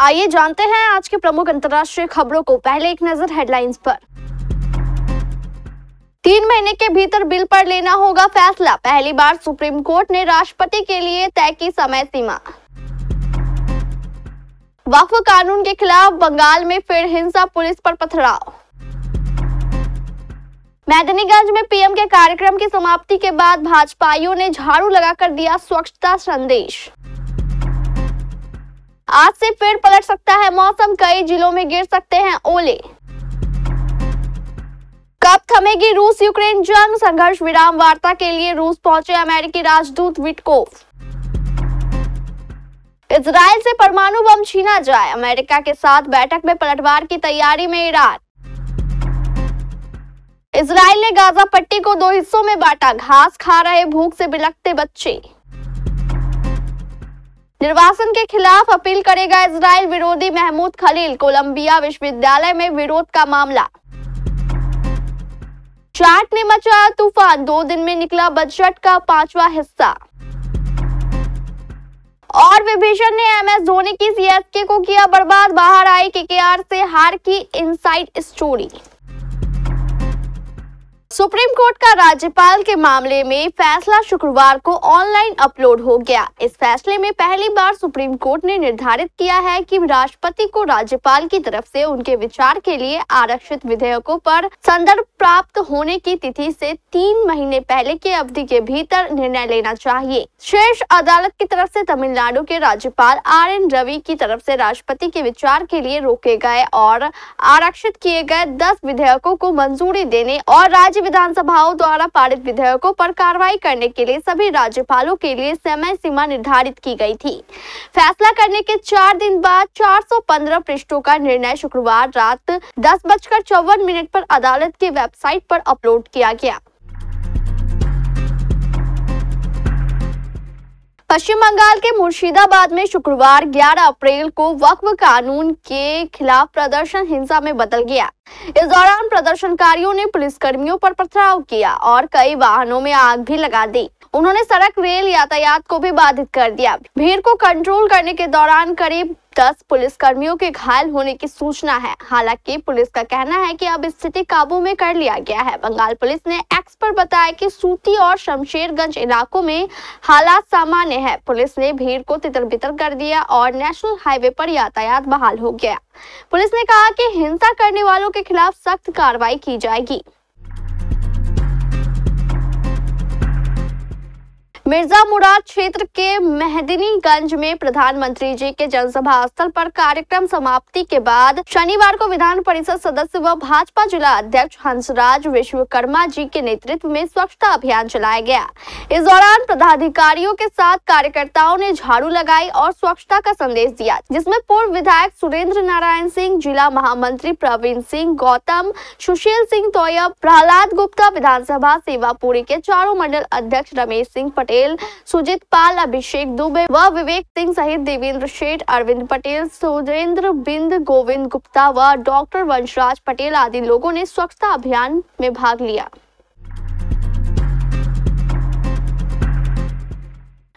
आइए जानते हैं आज के प्रमुख अंतर्राष्ट्रीय खबरों को। पहले एक नजर हेडलाइंस पर। 3 महीने के भीतर बिल पर लेना होगा फैसला। पहली बार सुप्रीम कोर्ट ने राष्ट्रपति के लिए तय की समय सीमा। वक्फ कानून के खिलाफ बंगाल में फिर हिंसा, पुलिस पर पथराव। मेदिनीगंज में पीएम के कार्यक्रम की समाप्ति के बाद भाजपाइयों ने झाड़ू लगाकर दिया स्वच्छता संदेश। आज से फिर पलट सकता है मौसम, कई जिलों में गिर सकते हैं ओले। कब थमेगी रूस यूक्रेन जंग, संघर्ष विराम वार्ता के लिए रूस पहुंचे अमेरिकी राजदूत विटकोफ। इजराइल से परमाणु बम छीना जाए, अमेरिका के साथ बैठक में पलटवार की तैयारी में ईरान। इजराइल ने गाजा पट्टी को 2 हिस्सों में बांटा, घास खा रहे भूख से बिलखते बच्चे। निर्वासन के खिलाफ अपील करेगा इजराइल विरोधी महमूद खलील, कोलंबिया विश्वविद्यालय में विरोध का मामला। चाट ने मचा तूफान, 2 दिन में निकला बजट का 5वां हिस्सा। और विभीषण ने एमएस धोनी की सीएसके को किया बर्बाद, बाहर आई केकेआर से हार की इनसाइड स्टोरी। सुप्रीम कोर्ट का राज्यपाल के मामले में फैसला शुक्रवार को ऑनलाइन अपलोड हो गया। इस फैसले में पहली बार सुप्रीम कोर्ट ने निर्धारित किया है कि राष्ट्रपति को राज्यपाल की तरफ से उनके विचार के लिए आरक्षित विधेयकों पर संदर्भ प्राप्त होने की तिथि से 3 महीने पहले की अवधि के भीतर निर्णय लेना चाहिए। शीर्ष अदालत की तरफ से तमिलनाडु के राज्यपाल RN रवि की तरफ से राष्ट्रपति के विचार के लिए रोके गए और आरक्षित किए गए 10 विधेयकों को मंजूरी देने और राज्य विधानसभाओं द्वारा पारित विधेयकों पर कार्रवाई करने के लिए सभी राज्यपालों के लिए समय सीमा निर्धारित की गई थी। फैसला करने के 4 दिन बाद 415 पृष्ठों का निर्णय शुक्रवार रात 10:54 पर अदालत की वेबसाइट पर अपलोड किया गया। पश्चिम बंगाल के मुर्शिदाबाद में शुक्रवार 11 अप्रैल को वक्फ कानून के खिलाफ प्रदर्शन हिंसा में बदल गया। इस दौरान प्रदर्शनकारियों ने पुलिसकर्मियों पर पथराव किया और कई वाहनों में आग भी लगा दी। उन्होंने सड़क रेल यातायात को भी बाधित कर दिया। भीड़ को कंट्रोल करने के दौरान करीब 10 पुलिसकर्मियों के घायल होने की सूचना है। हालांकि पुलिस का कहना है कि अब स्थिति काबू में कर लिया गया है। बंगाल पुलिस ने एक्स पर बताया कि सूती और शमशेरगंज इलाकों में हालात सामान्य है। पुलिस ने भीड़ को तितर-बितर कर दिया और नेशनल हाईवे पर यातायात बहाल हो गया। पुलिस ने कहा कि हिंसा करने वालों के खिलाफ सख्त कार्रवाई की जाएगी। मिर्जा मुराद क्षेत्र के मेदिनीगंज में प्रधानमंत्री जी के जनसभा स्थल पर कार्यक्रम समाप्ति के बाद शनिवार को विधान परिषद सदस्य व भाजपा जिला अध्यक्ष हंसराज विश्वकर्मा जी के नेतृत्व में स्वच्छता अभियान चलाया गया। इस दौरान पदाधिकारियों के साथ कार्यकर्ताओं ने झाड़ू लगाई और स्वच्छता का संदेश दिया, जिसमें पूर्व विधायक सुरेंद्र नारायण सिंह, जिला महामंत्री प्रवीण सिंह गौतम, सुशील सिंह तोयब, प्रहलाद गुप्ता, विधानसभा सेवापुरी के चारों मंडल अध्यक्ष रमेश सिंह पटेल, सुजीत पाल, अभिषेक दुबे व विवेक सिंह सहित देवेंद्र शेठ, अरविंद पटेल, सुरेंद्र बिंद, गोविंद गुप्ता व डॉक्टर वंशराज पटेल आदि लोगों ने स्वच्छता अभियान में भाग लिया।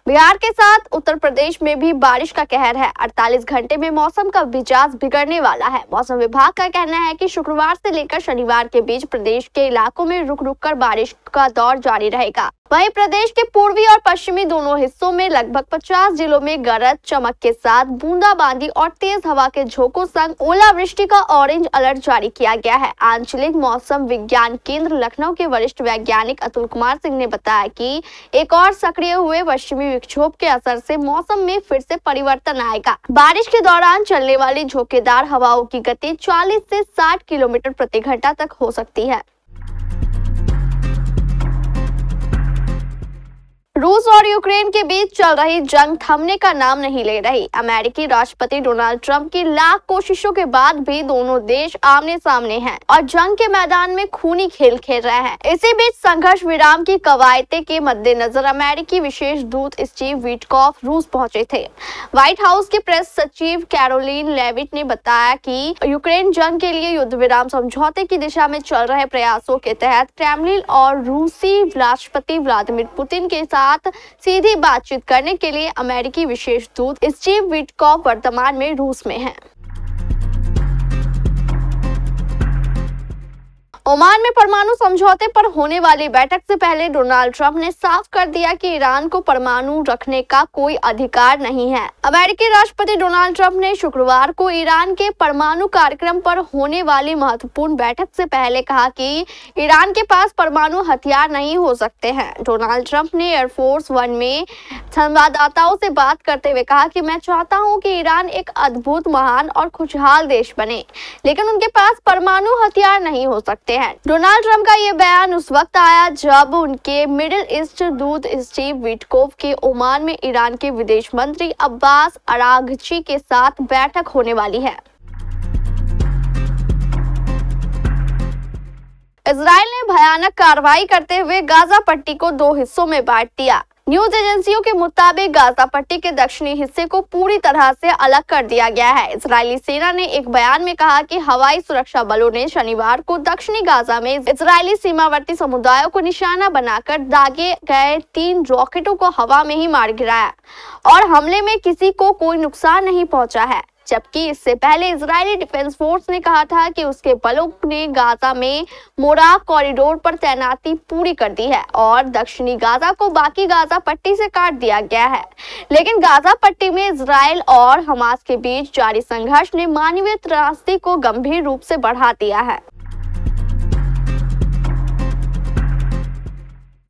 बिहार के साथ उत्तर प्रदेश में भी बारिश का कहर है। 48 घंटे में मौसम का मिजाज बिगड़ने वाला है। मौसम विभाग का कहना है कि शुक्रवार से लेकर शनिवार के बीच प्रदेश के इलाकों में रुक-रुक कर बारिश का दौर जारी रहेगा। वहीं प्रदेश के पूर्वी और पश्चिमी दोनों हिस्सों में लगभग 50 जिलों में गरज चमक के साथ बूंदाबांदी और तेज हवा के झोंकों संग ओलावृष्टि का ऑरेंज अलर्ट जारी किया गया है। आंचलिक मौसम विज्ञान केंद्र लखनऊ के वरिष्ठ वैज्ञानिक अतुल कुमार सिंह ने बताया कि एक और सक्रिय हुए पश्चिमी विक्षोभ के असर से मौसम में फिर से परिवर्तन आएगा। बारिश के दौरान चलने वाली झोंकेदार हवाओं की गति 40 से 60 किलोमीटर प्रति घंटा तक हो सकती है। रूस और यूक्रेन के बीच चल रही जंग थमने का नाम नहीं ले रही। अमेरिकी राष्ट्रपति डोनाल्ड ट्रंप की लाख कोशिशों के बाद भी दोनों देश आमने सामने हैं और जंग के मैदान में खूनी खेल खेल रहे हैं। इसी बीच संघर्ष विराम की कवायदे के मद्देनजर अमेरिकी विशेष दूत स्टीव विटकॉफ रूस पहुंचे थे। व्हाइट हाउस की प्रेस सचिव कैरोलिन लेविट ने बताया कि यूक्रेन जंग के लिए युद्ध विराम समझौते की दिशा में चल रहे प्रयासों के तहत क्रेमलिन और रूसी राष्ट्रपति व्लादिमीर पुतिन के साथ साथ सीधी बातचीत करने के लिए अमेरिकी विशेष दूत स्टीव विटकॉफ वर्तमान में रूस में हैं। ओमान में परमाणु समझौते पर होने वाली बैठक से पहले डोनाल्ड ट्रंप ने साफ कर दिया कि ईरान को परमाणु रखने का कोई अधिकार नहीं है। अमेरिकी राष्ट्रपति डोनाल्ड ट्रंप ने शुक्रवार को ईरान के परमाणु कार्यक्रम पर होने वाली महत्वपूर्ण बैठक से पहले कहा कि ईरान के पास परमाणु हथियार नहीं हो सकते हैं। डोनाल्ड ट्रंप ने एयरफोर्स वन में संवाददाताओं से बात करते हुए कहा कि मैं चाहता हूं कि ईरान एक अद्भुत, महान और खुशहाल देश बने, लेकिन उनके पास परमाणु हथियार नहीं हो सकते हैं। डोनाल्ड ट्रंप का यह बयान उस वक्त आया जब उनके मिडिल ईस्ट दूत स्टीव विटकॉफ के ओमान में ईरान के विदेश मंत्री अब्बास अराघची के साथ बैठक होने वाली है। इजराइल ने भयानक कार्रवाई करते हुए गाजा पट्टी को 2 हिस्सों में बांट दिया। न्यूज एजेंसियों के मुताबिक गाजा पट्टी के दक्षिणी हिस्से को पूरी तरह से अलग कर दिया गया है। इजरायली सेना ने एक बयान में कहा कि हवाई सुरक्षा बलों ने शनिवार को दक्षिणी गाजा में इजरायली सीमावर्ती समुदायों को निशाना बनाकर दागे गए 3 रॉकेटों को हवा में ही मार गिराया और हमले में किसी को कोई नुकसान नहीं पहुंचा है। जबकि इससे पहले इजरायली डिफेंस फोर्स ने कहा था कि उसके बलों ने गाजा में मोरा कॉरिडोर पर तैनाती पूरी कर दी है और दक्षिणी गाजा को बाकी गाजा पट्टी से काट दिया गया है। लेकिन गाजा पट्टी में इजराइल और हमास के बीच जारी संघर्ष ने मानवीय त्रासदी को गंभीर रूप से बढ़ा दिया है।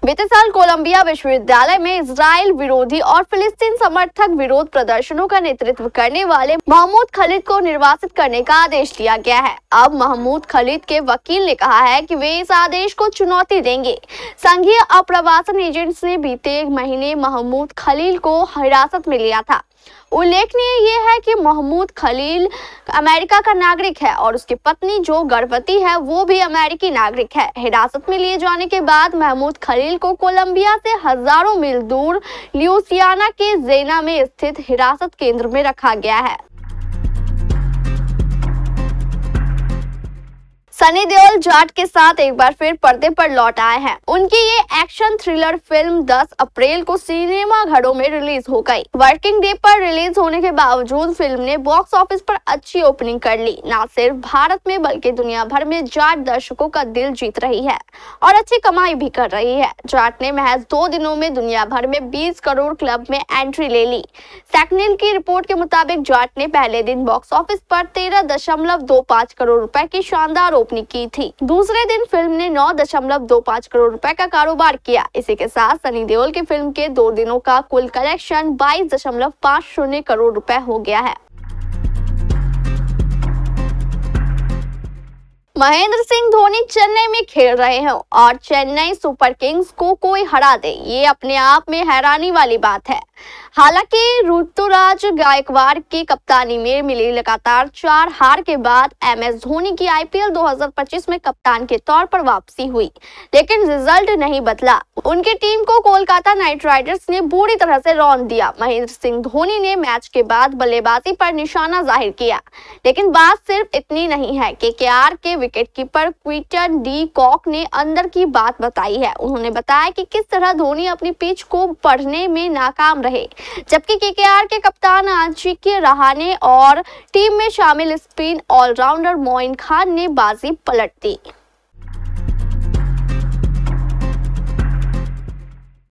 बीते साल कोलंबिया विश्वविद्यालय में इजराइल विरोधी और फिलिस्तीन समर्थक विरोध प्रदर्शनों का नेतृत्व करने वाले महमूद खलीद को निर्वासित करने का आदेश दिया गया है। अब महमूद खलीद के वकील ने कहा है कि वे इस आदेश को चुनौती देंगे। संघीय अप्रवासन एजेंट्स ने बीते महीने महमूद खलील को हिरासत में लिया था। उल्लेखनीय ये है कि महमूद खलील अमेरिका का नागरिक है और उसकी पत्नी जो गर्भवती है वो भी अमेरिकी नागरिक है। हिरासत में लिए जाने के बाद महमूद खलील को कोलंबिया से हजारों मील दूर ल्यूसियाना के जेना में स्थित हिरासत केंद्र में रखा गया है। सनी देओल जाट के साथ एक बार फिर पर्दे पर लौट आए हैं। उनकी ये एक्शन थ्रिलर फिल्म 10 अप्रैल को सिनेमा घरों में रिलीज हो गई। वर्किंग डे पर रिलीज होने के बावजूद फिल्म ने बॉक्स ऑफिस पर अच्छी ओपनिंग कर ली। न सिर्फ भारत में बल्कि दुनिया भर में जाट दर्शकों का दिल जीत रही है और अच्छी कमाई भी कर रही है। जाट ने महज 2 दिनों में दुनिया भर में 20 करोड़ क्लब में एंट्री ले ली। सेक्निल की रिपोर्ट के मुताबिक जाट ने पहले दिन बॉक्स ऑफिस पर 13.25 करोड़ रुपए की शानदार की थी। दूसरे दिन फिल्म ने 9.25 करोड़ रुपए का कारोबार किया। इसी के साथ सनी देओल की फिल्म के 2 दिनों का कुल कलेक्शन 22.50 करोड़ रुपए हो गया है। महेंद्र सिंह धोनी चेन्नई में खेल रहे हैं और चेन्नई सुपर किंग्स को कोई हरा दे, ये अपने आप में हैरानी वाली बात है। हालांकि ऋतुराज गायकवाड़ की कप्तानी में मिली लगातार 4 हार के बाद MS धोनी की IPL 2025 में कप्तान के तौर पर वापसी हुई, लेकिन रिजल्ट नहीं बदला। उनकी टीम को कोलकाता नाइट राइडर्स ने बुरी तरह से रौंद दिया। महेंद्र सिंह धोनी ने मैच के बाद बल्लेबाजी पर निशाना जाहिर किया, लेकिन बात सिर्फ इतनी नहीं है। KKR के विकेटकीपर क्विंटन डी कॉक ने अंदर की बात बताई है। उन्होंने बताया कि किस तरह धोनी अपनी पिच को पढ़ने में नाकाम रहे, जबकि KKR के कप्तान अजिंक्य रहाणे और टीम में शामिल स्पिन ऑलराउंडर मोइन खान ने बाजी पलट दी।